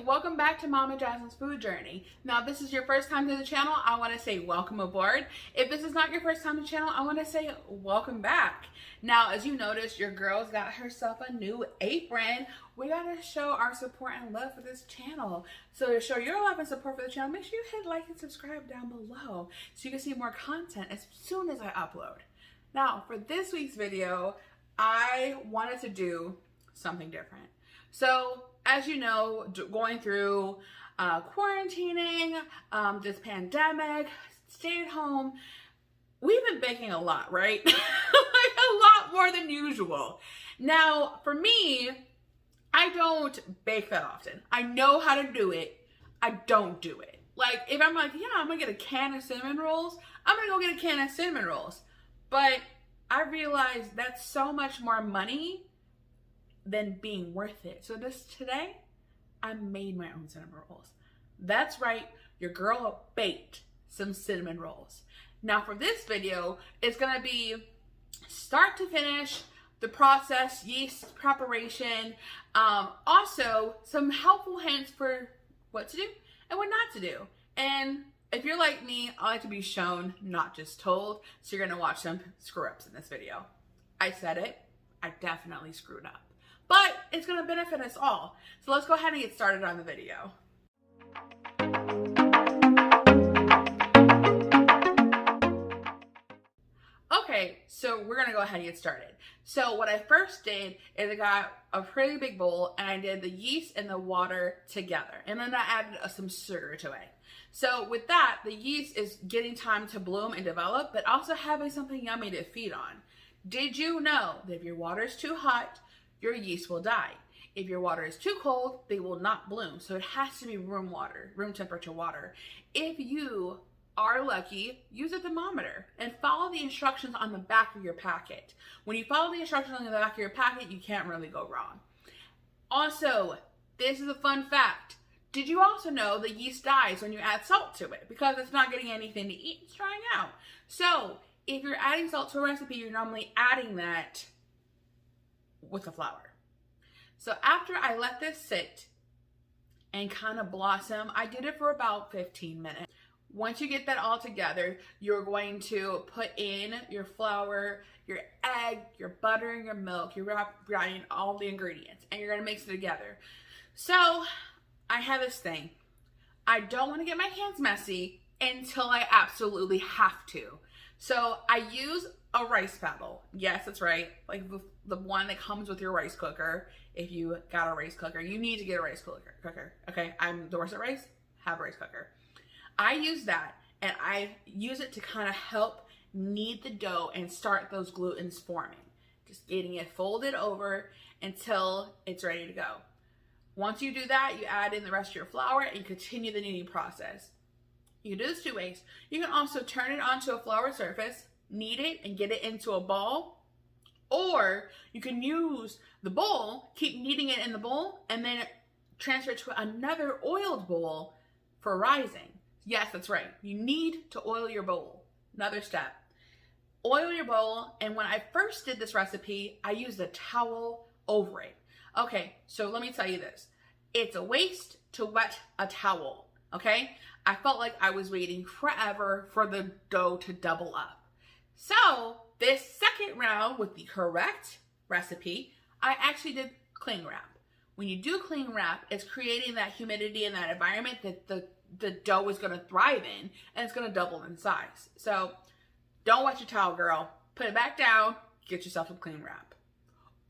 welcome back to Mama Jasmine's food journey. Now, if this is your first time to the channel, I want to say welcome aboard. If this is not your first time to the channel, I want to say welcome back. Now, as you notice, your girl's got herself a new apron. We gotta show our support and love for this channel. So to show your love and support for the channel, make sure you hit like and subscribe down below so you can see more content as soon as I upload. Now, for this week's video, I wanted to do something different. So, as you know, going through quarantining, this pandemic, stay at home, we've been baking a lot, right? Like a lot more than usual. Now, for me, I don't bake that often. I know how to do it. I don't do it. Like, if I'm like, yeah, I'm gonna get a can of cinnamon rolls, I'm gonna go get a can of cinnamon rolls. But I realized that's so much more money than being worth it. So today, I made my own cinnamon rolls. That's right, your girl baked some cinnamon rolls. Now for this video, it's gonna be start to finish, the process, yeast preparation, also some helpful hints for what to do and what not to do. And if you're like me, I like to be shown, not just told, so you're gonna watch some screw-ups in this video. I said it, I definitely screwed up. But it's gonna benefit us all. So let's go ahead and get started on the video. Okay, so we're gonna go ahead and get started. So what I first did is I got a pretty big bowl and I did the yeast and the water together. And then I added some sugar to it. So with that, the yeast is getting time to bloom and develop, but also having something yummy to feed on. Did you know that if your water is too hot, your yeast will die? If your water is too cold, they will not bloom. So it has to be room temperature water. If you are lucky, use a thermometer and follow the instructions on the back of your packet. When you follow the instructions on the back of your packet, you can't really go wrong. Also, this is a fun fact. Did you also know the yeast dies when you add salt to it because it's not getting anything to eat, it's drying out. So if you're adding salt to a recipe, you're normally adding that with the flour. So after I let this sit and kind of blossom, I did it for about 15 minutes. Once you get that all together, you're going to put in your flour, your egg, your butter, and your milk. You're grinding all the ingredients and you're gonna mix it together. So I have this thing. I don't want to get my hands messy until I absolutely have to. So I use a rice paddle. Yes, that's right. Like the one that comes with your rice cooker. If you got a rice cooker, you need to get a rice cooker. Okay, I'm Dorset Rice, have a rice cooker. I use that and I use it to kind of help knead the dough and start those glutens forming. Just getting it folded over until it's ready to go. Once you do that, you add in the rest of your flour and continue the kneading process. You can do this two ways. You can also turn it onto a flour surface, knead it and get it into a ball, or you can use the bowl, keep kneading it in the bowl, and then transfer it to another oiled bowl for rising. Yes, that's right. You need to oil your bowl. Another step. Oil your bowl, and when I first did this recipe, I used a towel over it. Okay, so let me tell you this. It's a waste to wet a towel, okay? I felt like I was waiting forever for the dough to double up. So this second round with the correct recipe, I actually did cling wrap. When you do cling wrap, it's creating that humidity in that environment that the dough is gonna thrive in and it's gonna double in size. So don't wet your towel, girl. Put it back down, get yourself a cling wrap.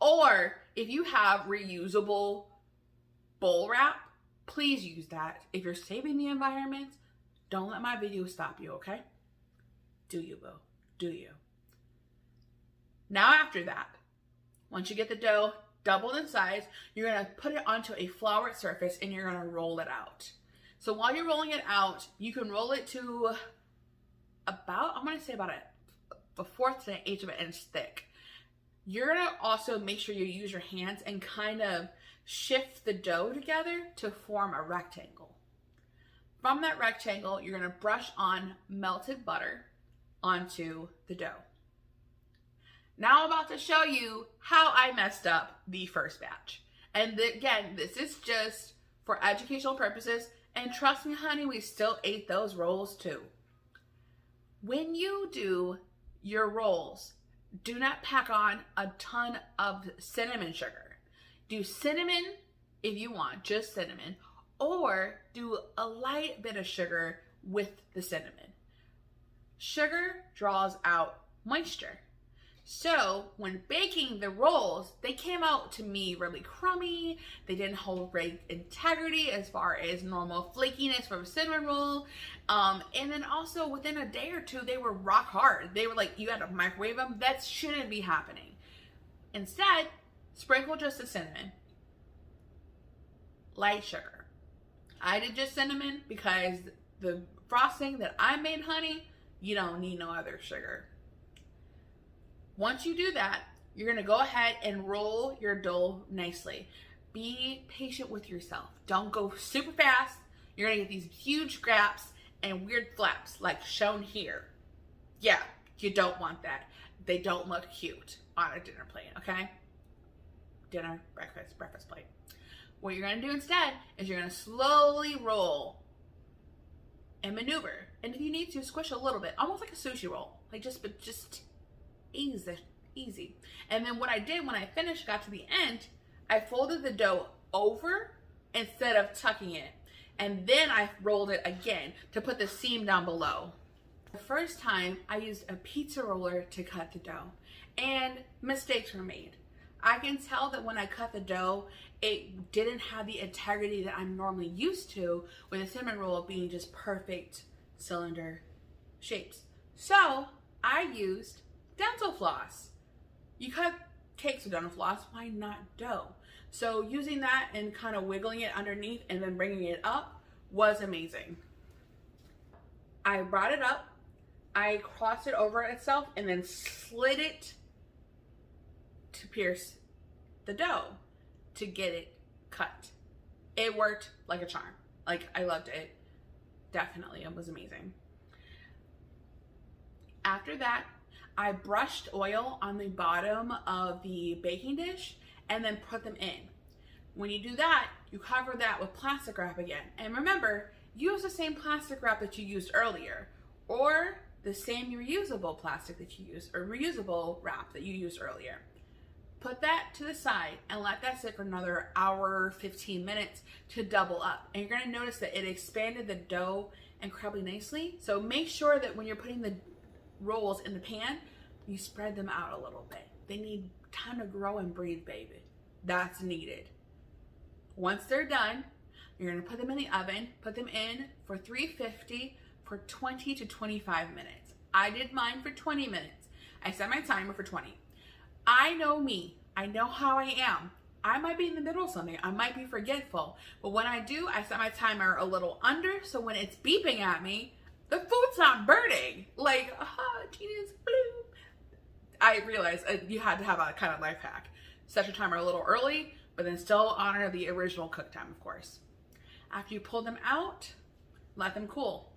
Or if you have reusable bowl wrap, please use that. If you're saving the environment, don't let my video stop you, okay? Do you, boo? Do you? Now after that, once you get the dough doubled in size, you're gonna put it onto a floured surface and you're gonna roll it out. So while you're rolling it out, you can roll it to about, I'm gonna say about a fourth to an eighth of an inch thick. You're gonna also make sure you use your hands and kind of shift the dough together to form a rectangle. From that rectangle, you're gonna brush on melted butter onto the dough. Now I'm about to show you how I messed up the first batch. And again, this is just for educational purposes. And trust me, honey, we still ate those rolls too. When you do your rolls, do not pack on a ton of cinnamon sugar. Do cinnamon if you want, just cinnamon, or do a light bit of sugar with the cinnamon. Sugar draws out moisture. So when baking the rolls, they came out to me really crummy. They didn't hold great integrity as far as normal flakiness from a cinnamon roll. And then also within a day or two, they were rock hard. They were like, you had to microwave them. That shouldn't be happening. Instead, sprinkle just the cinnamon. Light sugar. I did just cinnamon because the frosting that I made, honey, you don't need no other sugar. Once you do that, you're gonna go ahead and roll your dough nicely. Be patient with yourself. Don't go super fast. You're gonna get these huge gaps and weird flaps like shown here. Yeah, you don't want that. They don't look cute on a dinner plate, okay? Dinner, breakfast plate. What you're gonna do instead is you're gonna slowly roll and maneuver. And if you need to, squish a little bit, almost like a sushi roll. Like just easy. And then what I did when I finished, got to the end, I folded the dough over instead of tucking it. And then I rolled it again to put the seam down below. The first time I used a pizza roller to cut the dough and mistakes were made. I can tell that when I cut the dough, it didn't have the integrity that I'm normally used to with a cinnamon roll being just perfect cylinder shapes. So I used dental floss. You cut cakes with dental floss, why not dough? So using that and kind of wiggling it underneath and then bringing it up was amazing. I brought it up, I crossed it over itself and then slid it to pierce the dough to get it cut. It worked like a charm. Like, I loved it. Definitely, it was amazing. After that, I brushed oil on the bottom of the baking dish and then put them in. When you do that, you cover that with plastic wrap again. And remember, use the same plastic wrap that you used earlier, or the same reusable plastic that you used, or reusable wrap that you used earlier. Put that to the side and let that sit for another hour, 15 minutes to double up. And you're gonna notice that it expanded the dough incredibly nicely. So make sure that when you're putting the rolls in the pan, you spread them out a little bit. They need time to grow and breathe, baby. That's needed. Once they're done, you're gonna put them in the oven, put them in for 350 for 20 to 25 minutes. I did mine for 20 minutes. I set my timer for 20. I know me. I know how I am. I might be in the middle of something. I might be forgetful. But when I do, I set my timer a little under, so when it's beeping at me, the food's not burning. Like, genius, blue. I realized you had to have a kind of life hack. Set your timer a little early, but then still honor the original cook time, of course. After you pull them out, let them cool.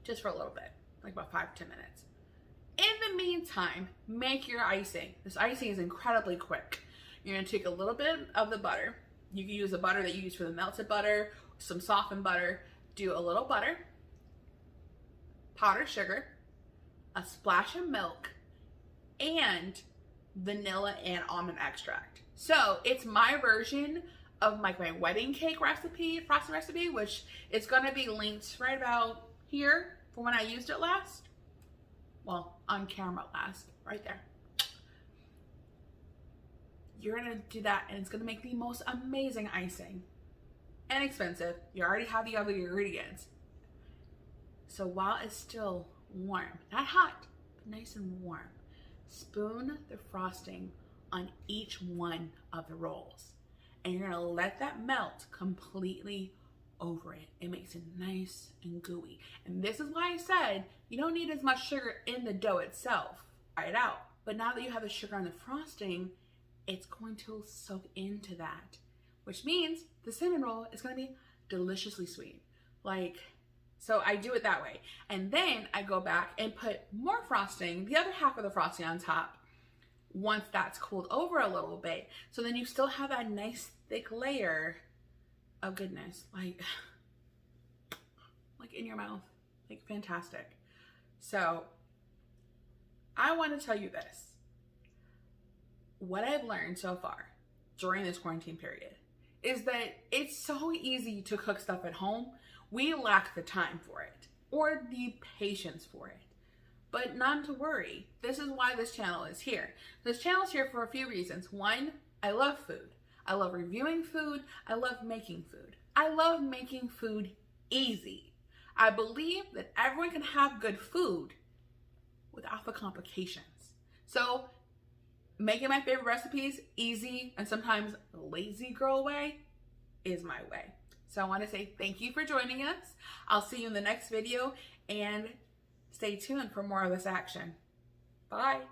Just for a little bit, like about 5 to 10 minutes. In the meantime, make your icing. This icing is incredibly quick. You're gonna take a little bit of the butter. You can use the butter that you use for the melted butter, some softened butter. Do a little butter, powdered sugar, a splash of milk, and vanilla and almond extract. So it's my version of my wedding cake recipe, frosting recipe, which is gonna be linked right about here for when I used it last. Well, on camera last, right there. You're gonna do that and it's gonna make the most amazing icing. Inexpensive, you already have the other ingredients. So while it's still warm, not hot, but nice and warm, spoon the frosting on each one of the rolls. And you're gonna let that melt completely over it. It makes it nice and gooey. And this is why I said you don't need as much sugar in the dough itself. Try it out. But now that you have the sugar on the frosting, it's going to soak into that, which means the cinnamon roll is going to be deliciously sweet. So I do it that way. And then I go back and put more frosting, the other half of the frosting on top, once that's cooled over a little bit. So then you still have that nice thick layer of goodness, like in your mouth, like fantastic. So I want to tell you this. What I've learned so far during this quarantine period is that it's so easy to cook stuff at home. We lack the time for it or the patience for it. But not to worry. This is why this channel is here. This channel is here for a few reasons. One, I love food. I love reviewing food. I love making food. I love making food easy. I believe that everyone can have good food without the complications. So making my favorite recipes easy and sometimes lazy girl way is my way. So I want to say thank you for joining us. I'll see you in the next video and stay tuned for more of this action. Bye.